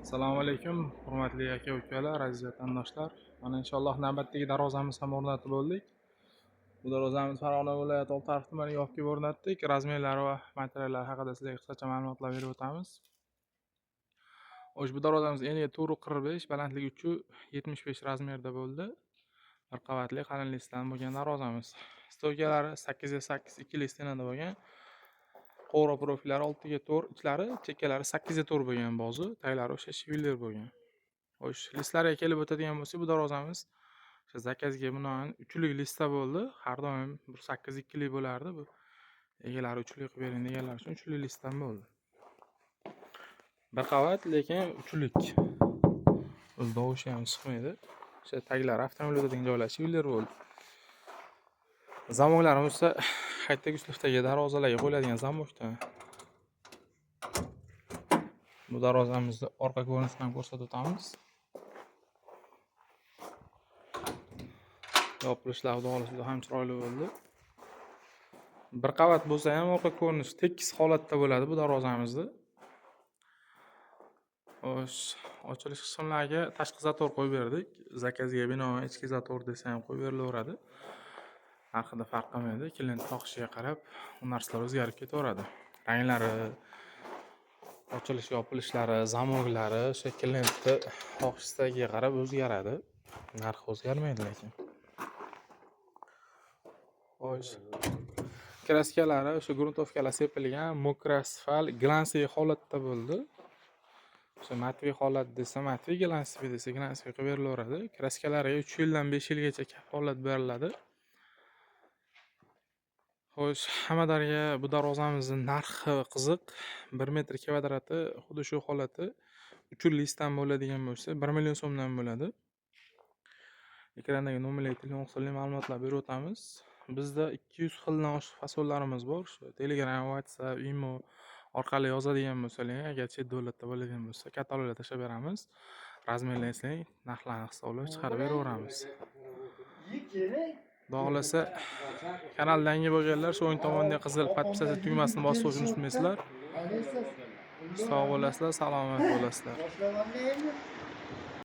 Assalomu alaykum, hurmatli aka-ukalar, aziz vatandoshlar. Mana inshaalloh navbatdagi darvozamiz ham o'rnatib bo'ldik. Bu darvozamiz Farg'ona viloyati Oltiariq tumaniga olib kelib o'rnatdik. Razmerlari va materiallar haqida sizlarga qisqacha ma'lumotlar berib o'tamiz. Bu darvozamiz eniga 4.45, balandligi 3.75 razmerda bo'ldi. Bir qavatli qalin listdan bo'lgan darvozamiz. Stoykalari 8x8 ikkili stenada bo'lgan. Qo'ra profillari 6x4, ichlari, chekkalari 8x4 bo'lgan bozi, taglari o'sha shiviller bo'lgan. Listlarga kelib o'tadigan bo'lsak, bu darvozamiz o'sha zakazga binoan uchlik lista bo'ldi. Har doim 8-2lik bo'lardi. Bu egalari uchlik qilib bering deganlar uchun uchlik listam bo'ldi. Bir qavat, lekin uchlik. O'z tovushi ham chiqmaydi. O'sha taglar avtomobil o'tadigan joylar shiviller bo'ldi. Zamoklarimiz esa qaytdagi uslubdagi darvozalarga qo'yiladigan zamokdan. Bu darvozamizni orqa ko'rinishini ham ko'rsatib o'tamiz. Yopilishlari xudo ham chiroyli bo'ldi. Bir qavat bo'lsa ham orqa ko'rinish tekis holatda bo'ladi bu darvozamizda. Ochilish qismlariga tashqi zator qo'yib berdik. Zakazga binoan ichki zator desa ham qo'yib berilaveradi. Narxida farq qilmaydi. Klient xohishiga qarab bu narsalar o'zgarib ketaveradi. Ranglari, ochilish yopilishlari, zamoklari o'sha klientni xohishiga qarab o'zgaradi. Narxi o'zgarmaydi lekin. Kraskalari o'sha gruntovkalar sepilgan, mokra asfalt, glansli holatda bo'ldi. O'sha matviy holat desa matviy, glansli desa glansli qilib berilaveradi. Kraskalariga 3 yildan 5 yilgacha kafolat beriladi. Hamadariga bu darvozamizning narxi qiziq. 1 metr kvadrati xuddi shu holati 3 listdan bo'ladigan bo'lsa 1 million so'mdan bo'ladi. Ekrandagi nomerli telefon orqali ma'lumotlar berib o'tamiz. Bizda 200 xildan oshiq fasonlarimiz bor. Telegram, WhatsApp, Imo orqali yozadigan bo'lsalar, agar chet davlatda bo'ladigan bo'lsa, kataloglar tashlab beramiz. Razmerlarni eslang, narxlarni hisoblab chiqarib beraveramiz. Xohlasa kanaldan yangi bo'lganlar shu o'ng tomondagi qizil podpisatsiya tugmasini bosib qo'yishni unutmaysizlar. Sog' bo'lasizlar, salomat bo'lasizlar.